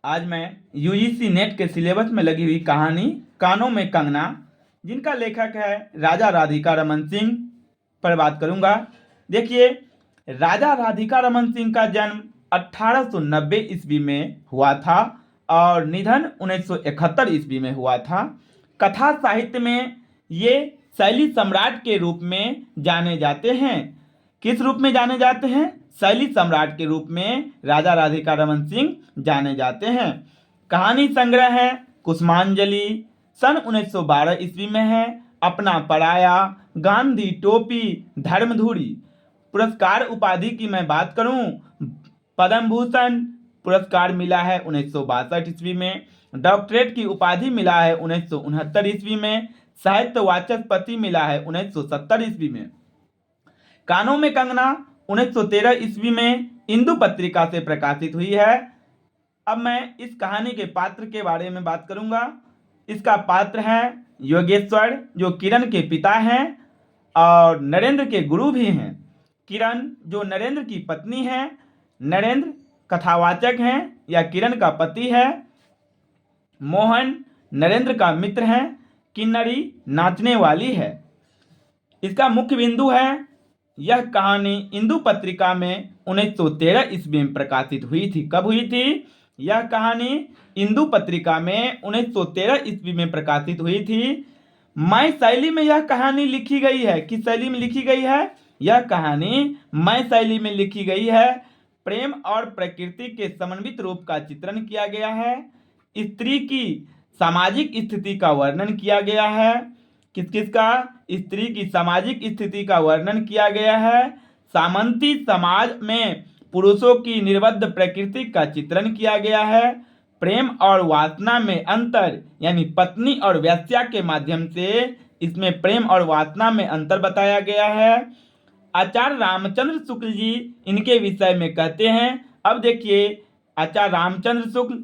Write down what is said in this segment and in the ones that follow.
आज मैं UGC net के सिलेबस में लगी हुई कहानी कानों में कंगना, जिनका लेखक है राजा राधिका रमन सिंह, पर बात करूंगा। देखिए, राजा राधिका रमन सिंह का जन्म 1890 ईस्वी में हुआ था और निधन 1971 ईस्वी में हुआ था। कथा साहित्य में ये शैली सम्राट के रूप में जाने जाते हैं। किस रूप में जाने जाते हैं? शैली सम्राट के रूप में राजा राधिका रमन सिंह जाने जाते हैं। कहानी संग्रह है कुसुमांजलि, सन 1912 ईस्वी में है। अपना पराया, गांधी टोपी, धर्मधुरी। पुरस्कार उपाधि की मैं बात करूं, पद्म भूषण पुरस्कार मिला है 1962 ईस्वी में। डॉक्टरेट की उपाधि मिला है 1969 ईस्वी में। साहित्य वाचस्पति मिला है 1970 ईस्वी में। कानों में कंगना 1913 ईस्वी में इंदु पत्रिका से प्रकाशित हुई है। अब मैं इस कहानी के पात्र के बारे में बात करूंगा। इसका पात्र है योगेश्वर, जो किरण के पिता हैं और नरेंद्र के गुरु भी हैं। किरण जो नरेंद्र की पत्नी है, नरेंद्र कथावाचक हैं या किरण का पति है। मोहन नरेंद्र का मित्र है। किन्नरी नाचने वाली है। इसका मुख्य बिंदु है, यह कहानी इंदु पत्रिका में 1913 ईस्वी में प्रकाशित हुई थी। कब हुई थी? यह कहानी इंदु पत्रिका में 1913 ईस्वी में प्रकाशित हुई थी। मय शैली में यह कहानी लिखी गई है। किस शैली में लिखी गई है? यह कहानी मय शैली में लिखी गई है। प्रेम और प्रकृति के समन्वित रूप का चित्रण किया गया है। स्त्री की सामाजिक स्थिति का वर्णन किया गया है। किस किस का? स्त्री की सामाजिक स्थिति का वर्णन किया गया है। सामंती समाज में पुरुषों की निर्बद्ध प्रकृति का चित्रण किया गया है। प्रेम और वासना में अंतर, यानी पत्नी और वेश्या के माध्यम से इसमें प्रेम और वासना में अंतर बताया गया है। आचार्य रामचंद्र शुक्ल जी इनके विषय में कहते हैं। अब देखिए, आचार्य रामचंद्र शुक्ल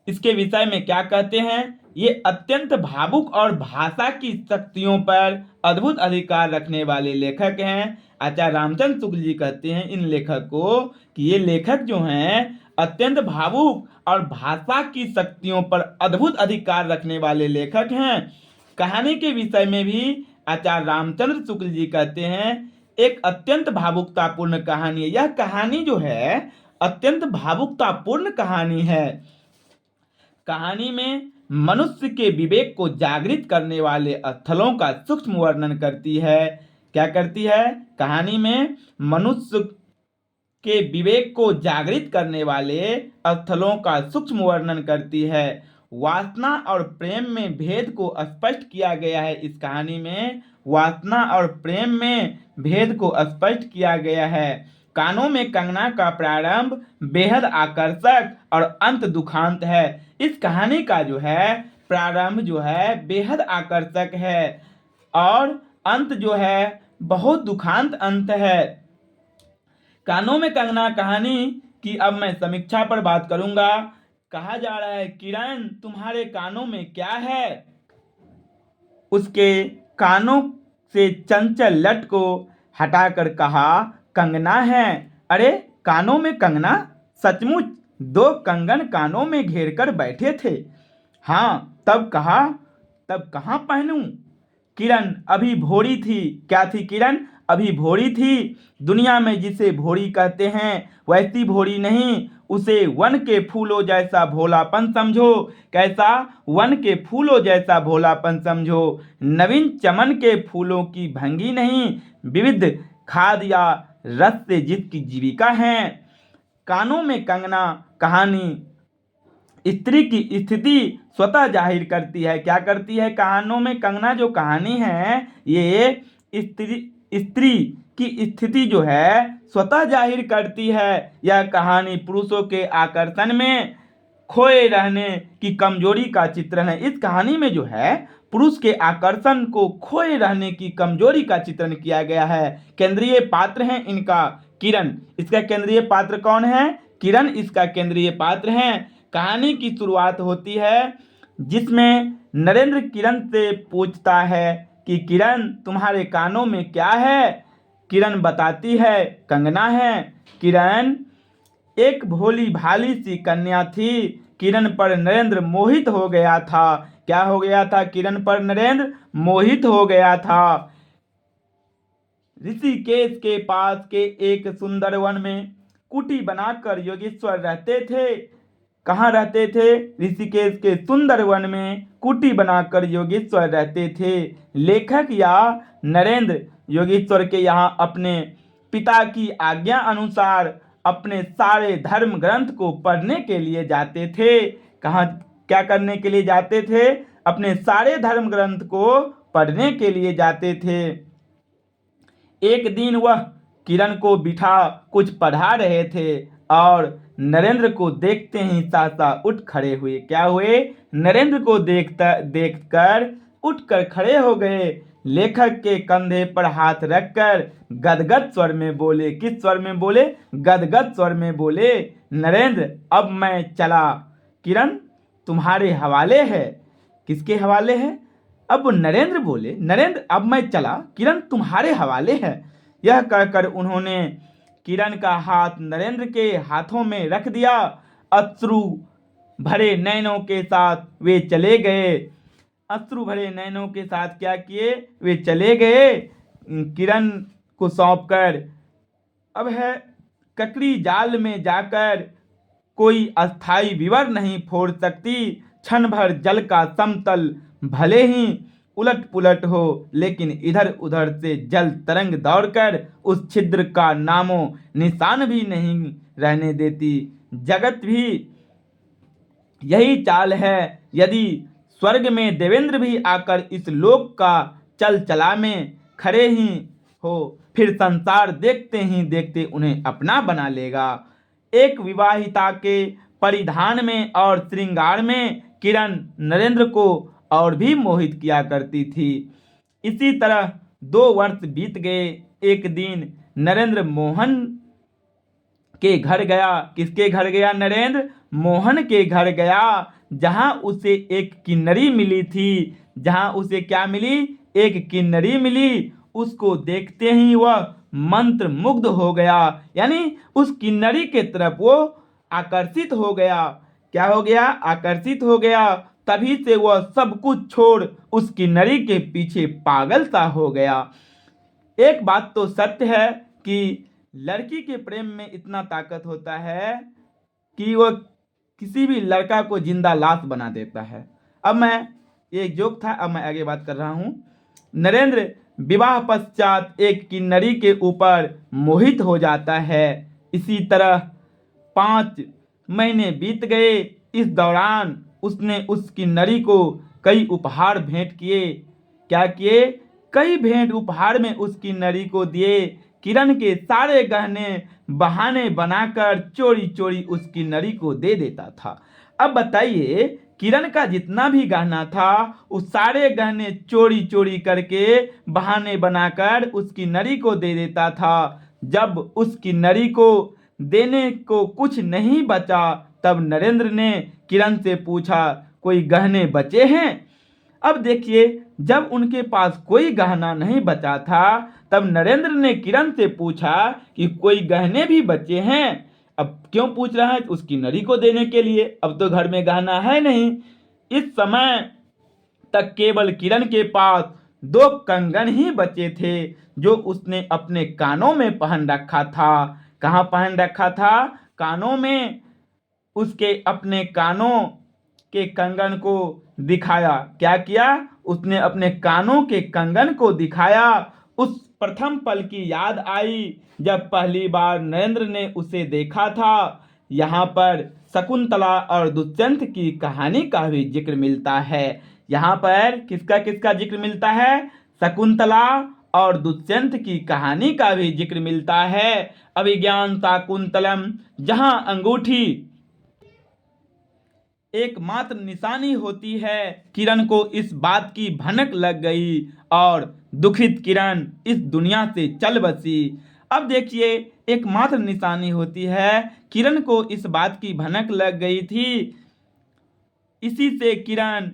इसके विषय में क्या कहते हैं। ये अत्यंत भावुक और भाषा की शक्तियों पर अद्भुत अधिकार रखने वाले लेखक हैं। आचार्य रामचंद्र शुक्ल जी कहते हैं इन लेखक को कि ये लेखक जो हैं अत्यंत भावुक और भाषा की शक्तियों पर अद्भुत अधिकार रखने वाले लेखक हैं। कहानी के विषय में भी आचार्य रामचंद्र शुक्ल जी कहते हैं एक अत्यंत भावुकतापूर्ण कहानी है। यह कहानी जो है अत्यंत भावुकतापूर्ण कहानी है। कहानी में मनुष्य के विवेक को जागृत करने वाले स्थलों का सूक्ष्म वर्णन करती है। क्या करती है? कहानी में मनुष्य के विवेक को जागृत करने वाले स्थलों का सूक्ष्म वर्णन करती है। वासना और प्रेम में भेद को स्पष्ट किया गया है। इस कहानी में वासना और प्रेम में भेद को स्पष्ट किया गया है। कानों में कंगना का प्रारंभ बेहद आकर्षक और अंत दुखांत है। इस कहानी का जो है प्रारंभ जो है बेहद आकर्षक है और अंत जो है बहुत दुखांत अंत है। कानों में कंगना कहानी की अब मैं समीक्षा पर बात करूंगा। कहा जा रहा है, किरण तुम्हारे कानों में क्या है? उसके कानों से चंचल लट को हटाकर कहा, कंगना है। अरे, कानों में कंगना? सचमुच 2 कंगन कानों में घेर कर बैठे थे। हाँ, तब कहाँ पहनूं? किरण अभी भोरी थी। क्या थी किरण? अभी भोरी थी। दुनिया में जिसे भोरी कहते हैं वैसी भोरी नहीं। उसे वन के फूलों जैसा भोलापन समझो। कैसा? वन के फूलों जैसा भोलापन समझो। नवीन चमन के फूलों की भंगी नहीं, विविध खाद या रस से जिसकी जीविका है। कानों में कंगना कहानी स्त्री की स्थिति स्वतः जाहिर करती है। क्या करती है? कानों में कंगना जो कहानी है ये स्त्री की स्थिति जो है स्वतः जाहिर करती है। यह कहानी पुरुषों के आकर्षण में खोए रहने की कमजोरी का चित्रण है। इस कहानी में जो है पुरुष के आकर्षण को खोए रहने की कमजोरी का चित्रण किया गया है। केंद्रीय पात्र हैं इनका किरण। इसका केंद्रीय पात्र कौन है? किरण इसका केंद्रीय पात्र है। कहानी की शुरुआत होती है जिसमें नरेंद्र किरण से पूछता है कि किरण तुम्हारे कानों में क्या है? किरण बताती है कंगना है। किरण एक भोली भाली सी कन्या थी। किरण पर नरेंद्र मोहित हो गया था। क्या हो गया था? किरण पर नरेंद्र मोहित हो गया था। ऋषिकेश के पास के एक सुंदर वन में कुटी बनाकर योगेश्वर रहते थे। कहाँ रहते थे? ऋषिकेश के सुंदर वन में कुटी बनाकर योगेश्वर रहते थे। लेखक या नरेंद्र योगेश्वर के यहाँ अपने पिता की आज्ञा अनुसार अपने सारे धर्म ग्रंथ को पढ़ने के लिए जाते थे। कहाँ क्या करने के लिए जाते थे? अपने सारे धर्म ग्रंथ को पढ़ने के लिए जाते थे। एक दिन वह किरण को बिठा कुछ पढ़ा रहे थे और नरेंद्र को देखते ही सहसा उठ खड़े हुए। क्या हुए? नरेंद्र को देखकर उठकर खड़े हो गए। लेखक के कंधे पर हाथ रखकर गदगद स्वर में बोले। किस स्वर में बोले? गदगद स्वर में बोले, नरेंद्र अब मैं चला, किरण तुम्हारे हवाले है। किसके हवाले है? अब नरेंद्र बोले, नरेंद्र अब मैं चला, किरण तुम्हारे हवाले है। यह कहकर उन्होंने किरण का हाथ नरेंद्र के हाथों में रख दिया। अश्रु भरे नैनों के साथ वे चले गए। अश्रु भरे नैनों के साथ क्या किए? वे चले गए किरण को सौंपकर। अब है ककड़ी जाल में जाकर कोई अस्थाई विवर नहीं फोड़ सकती। क्षण भर जल का समतल भले ही उलट पुलट हो, लेकिन इधर उधर से जल तरंग दौड़कर उस छिद्र का नामो निशान भी नहीं रहने देती। जगत भी यही चाल है। यदि स्वर्ग में देवेंद्र भी आकर इस लोक का चल चला में खड़े ही हो, फिर संसार देखते ही देखते उन्हें अपना बना लेगा। एक विवाहिता के परिधान में और श्रृंगार में किरण नरेंद्र को और भी मोहित किया करती थी। इसी तरह 2 वर्ष बीत गए। एक दिन नरेंद्र मोहन के घर गया। किसके घर गया? नरेंद्र मोहन के घर गया, जहां उसे एक किन्नरी मिली थी। जहां उसे क्या मिली? एक किन्नरी मिली। उसको देखते ही वह मंत्र मुग्ध हो गया, यानी उस किन्नरी के तरफ वो आकर्षित हो गया। क्या हो गया? आकर्षित हो गया। तभी से वह सब कुछ छोड़ उस किन्नरी के पीछे पागल सा हो गया। एक बात तो सत्य है कि लड़की के प्रेम में इतना ताकत होता है कि वह किसी भी लड़का को जिंदा लाश बना देता है। अब मैं ये जोक था, अब मैं आगे बात कर रहा हूँ। नरेंद्र विवाह पश्चात एक किन्नरी के ऊपर मोहित हो जाता है। इसी तरह 5 महीने बीत गए। इस दौरान उसने उस किन्नरी को कई उपहार भेंट किए। क्या किए? कई भेंट उपहार में उस किन्नरी को दिए। किरण के सारे गहने बहाने बनाकर चोरी चोरी उस किन्नरी को दे देता था। अब बताइए, किरण का जितना भी गहना था उस सारे गहने चोरी चोरी करके बहाने बनाकर उस किन्नरी को दे देता था। जब उस किन्नरी को देने को कुछ नहीं बचा, तब नरेंद्र ने किरण से पूछा, कोई गहने बचे हैं? अब देखिए, जब उनके पास कोई गहना नहीं बचा था, तब नरेंद्र ने किरण से पूछा कि कोई गहने भी बचे हैं। अब क्यों पूछ रहा है? उस किन्नरी को देने के लिए। अब तो घर में गहना है नहीं। इस समय तक केवल किरण के पास 2 कंगन ही बचे थे, जो उसने अपने कानों में पहन रखा था। कहाँ पहन रखा था? कानों में। उसके अपने कानों के कंगन को दिखाया। क्या किया? उसने अपने कानों के कंगन को दिखाया। उस प्रथम पल की याद आई जब पहली बार नरेंद्र ने उसे देखा था। यहाँ पर शकुंतला और दुष्यंत की कहानी का भी जिक्र मिलता है। यहाँ पर किसका किसका जिक्र मिलता है? शकुंतला और दुष्यंत की कहानी का भी जिक्र मिलता है। अभिज्ञान शाकुंतलम, जहाँ अंगूठी एकमात्र निशानी होती है। किरण को इस बात की भनक लग गई और दुखित किरण इस दुनिया से चल बसी। अब देखिए, एकमात्र निशानी होती है। किरण को इस बात की भनक लग गई थी। इसी से किरण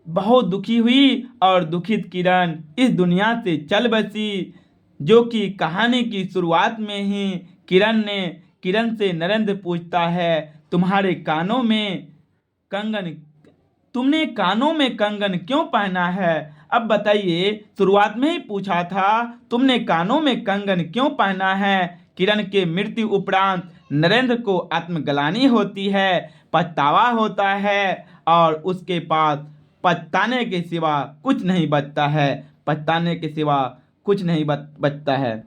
बहुत दुखी हुई और दुखित किरण इस दुनिया से चल बसी। जो कि कहानी की शुरुआत में ही किरण से नरेंद्र पूछता है, तुम्हारे कानों में कंगन तुमने कानों में कंगन क्यों पहना है? अब बताइए, शुरुआत में ही पूछा था तुमने कानों में कंगन क्यों पहना है। किरण के मृत्यु उपरांत नरेंद्र को आत्मग्लानि होती है, पछतावा होता है और उसके पास पछताने के सिवा कुछ नहीं बचता है। पछताने के सिवा कुछ नहीं बचता है।